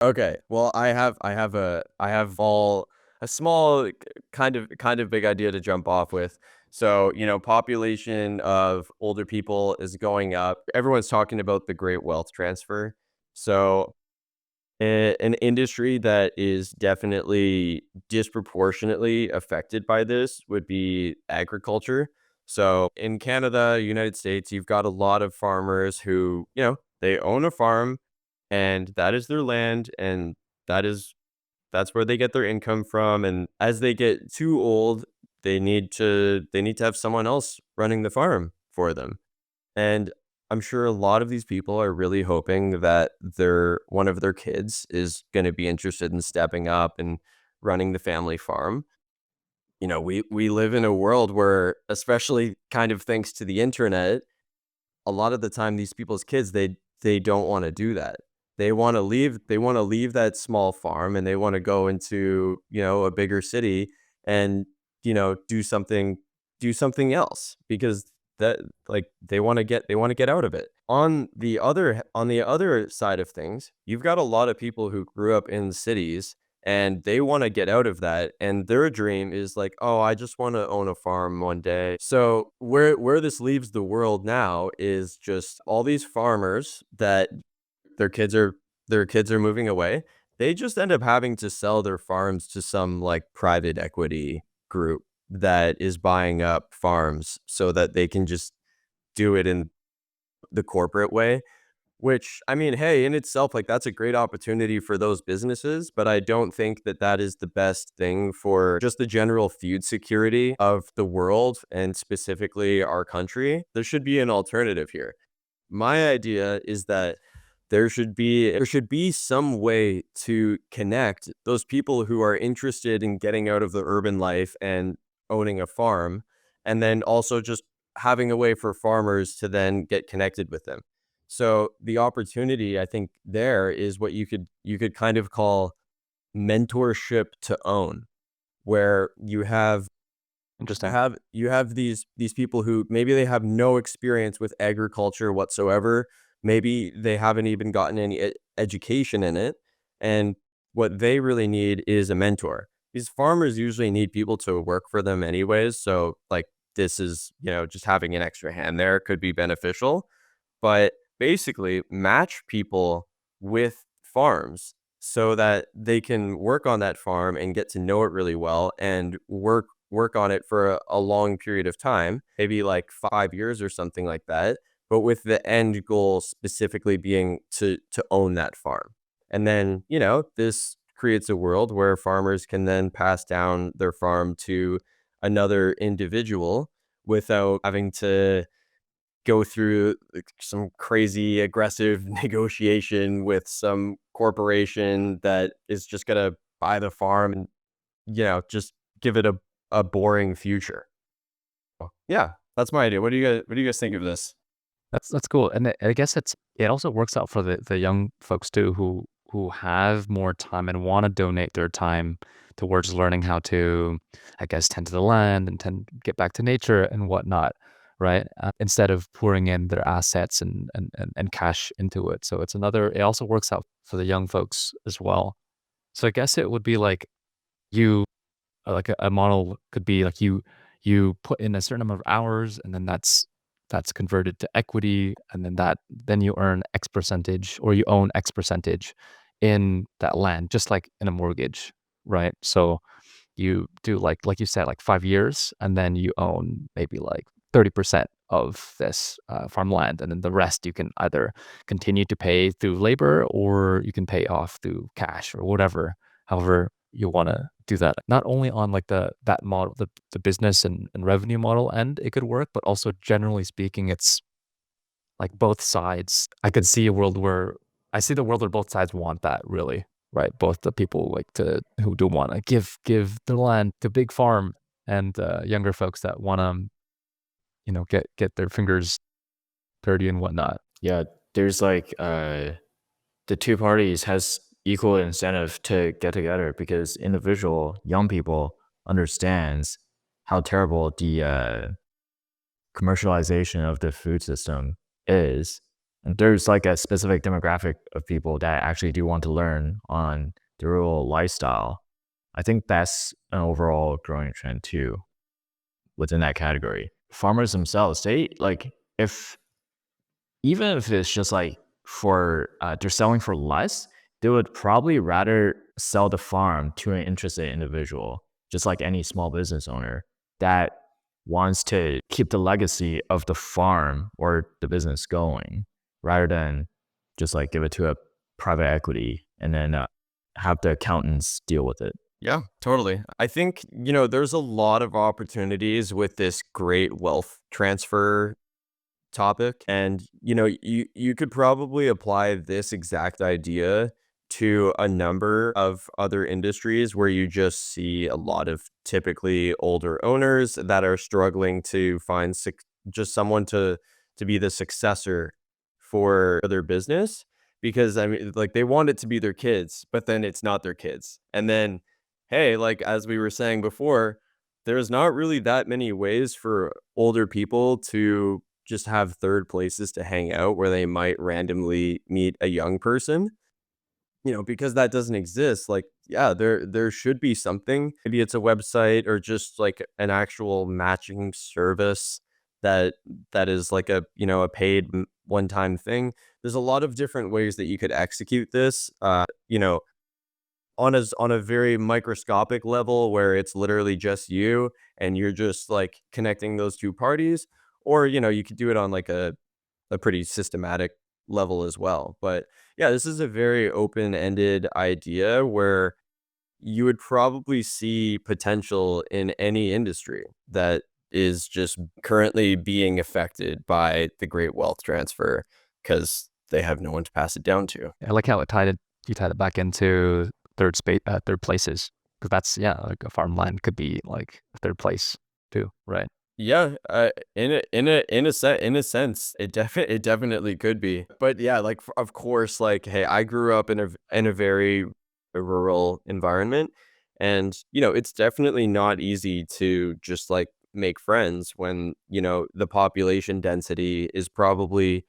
Okay, well, I have all a small kind of big idea to jump off with. So, population of older people is going up. Everyone's talking about the great wealth transfer. So, an industry that is definitely disproportionately affected by this would be agriculture. So, in Canada, United States, you've got a lot of farmers who, they own a farm and that is their land and that is that's where they get their income from, and as they get too old, they need to have someone else running the farm for them. And I'm sure a lot of these people are really hoping that one of their kids is going to be interested in stepping up and running the family farm. We live in a world where, especially kind of thanks to the internet, a lot of the time these people's kids, they don't wanna do that. They wanna leave that small farm and they wanna go into, a bigger city and, do something else because that like, they wanna get out of it. On the other side of things, you've got a lot of people who grew up in cities and they wanna get out of that, and their dream is like, "Oh, I just wanna own a farm one day." So, where this leaves the world now is just all these farmers that their kids are their kids are moving away, they just end up having to sell their farms to some, like, private equity group that is buying up farms so that they can just do it in the corporate way. Which, I mean, hey, in itself, like, that's a great opportunity for those businesses, but I don't think that that is the best thing for just the general food security of the world and specifically our country. There should be an alternative here. My idea is that there should be some way to connect those people who are interested in getting out of the urban life and owning a farm, and then also just having a way for farmers to then get connected with them. So the opportunity I think there is what you could kind of call mentorship to own, where Interesting. you have these people who maybe they have no experience with agriculture whatsoever. Maybe they haven't even gotten any education in it, and what they really need is a mentor. These farmers usually need people to work for them anyways, so, like, this is, just having an extra hand there could be beneficial, but basically match people with farms so that they can work on that farm and get to know it really well and work on it for a long period of time, maybe like 5 years or something like that, but with the end goal specifically being to own that farm. And then, this creates a world where farmers can then pass down their farm to another individual without having to go through, like, some crazy aggressive negotiation with some corporation that is just gonna buy the farm and, just give it a boring future. Yeah, that's my idea. What do you guys think of this? That's cool, and I guess it also works out for the young folks too who have more time and wanna donate their time towards learning how to, I guess, tend to the land and get back to nature and whatnot, right? Instead of pouring in their assets and cash into it. So it also works out for the young folks as well. So I guess it would be like you like a model could be like you put in a certain amount of hours and then that's converted to equity and then you earn X percentage or you own X percentage in that land, just like in a mortgage, right? So you do like you said, like 5 years, and then you own maybe like 30% of this farmland, and then the rest you can either continue to pay through labor or you can pay off through cash or whatever, however you want to do that. Not only on like that model, the business and revenue model end, it could work, but also generally speaking, it's like both sides. I see the world where both sides want that really, right? Both the people like to who do want to give their land to big farm and younger folks that want to, get their fingers dirty and whatnot. Yeah, there's like the two parties has equal incentive to get together because individual young people understands how terrible the commercialization of the food system is, And there's like a specific demographic of people that actually do want to learn on the rural lifestyle. I think that's an overall growing trend too within that category. Farmers themselves, they like if even if it's just like for they're selling for less, they would probably rather sell the farm to an interested individual, just like any small business owner that wants to keep the legacy of the farm or the business going, rather than just like give it to a private equity and then have the accountants deal with it. Yeah, totally. I think, there's a lot of opportunities with this great wealth transfer topic. And, you could probably apply this exact idea to a number of other industries where you just see a lot of typically older owners that are struggling to find just someone to be the successor for their business. Because I mean, like they want it to be their kids, but then it's not their kids. And then, hey, like as we were saying before, there's not really that many ways for older people to just have third places to hang out where they might randomly meet a young person, because that doesn't exist. Like, yeah, there should be something. Maybe it's a website or just like an actual matching service that that is like a paid one-time thing. There's a lot of different ways that you could execute this. On a very microscopic level where it's literally just you and you're just like connecting those two parties, or you could do it on like a pretty systematic level as well. But yeah, this is a very open-ended idea where you would probably see potential in any industry that is just currently being affected by the great wealth transfer because they have no one to pass it down to. I like how you tied it back into third places, because that's, yeah, like a farmland could be like a third place too, right? Yeah, in a sense, it definitely could be. But yeah, like of course, like hey, I grew up in a very rural environment, and it's definitely not easy to just like make friends when the population density is probably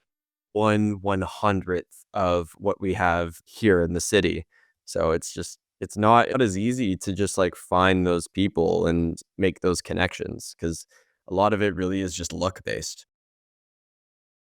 1/100th of what we have here in the city. So it's not as easy to just like find those people and make those connections because a lot of it really is just luck based.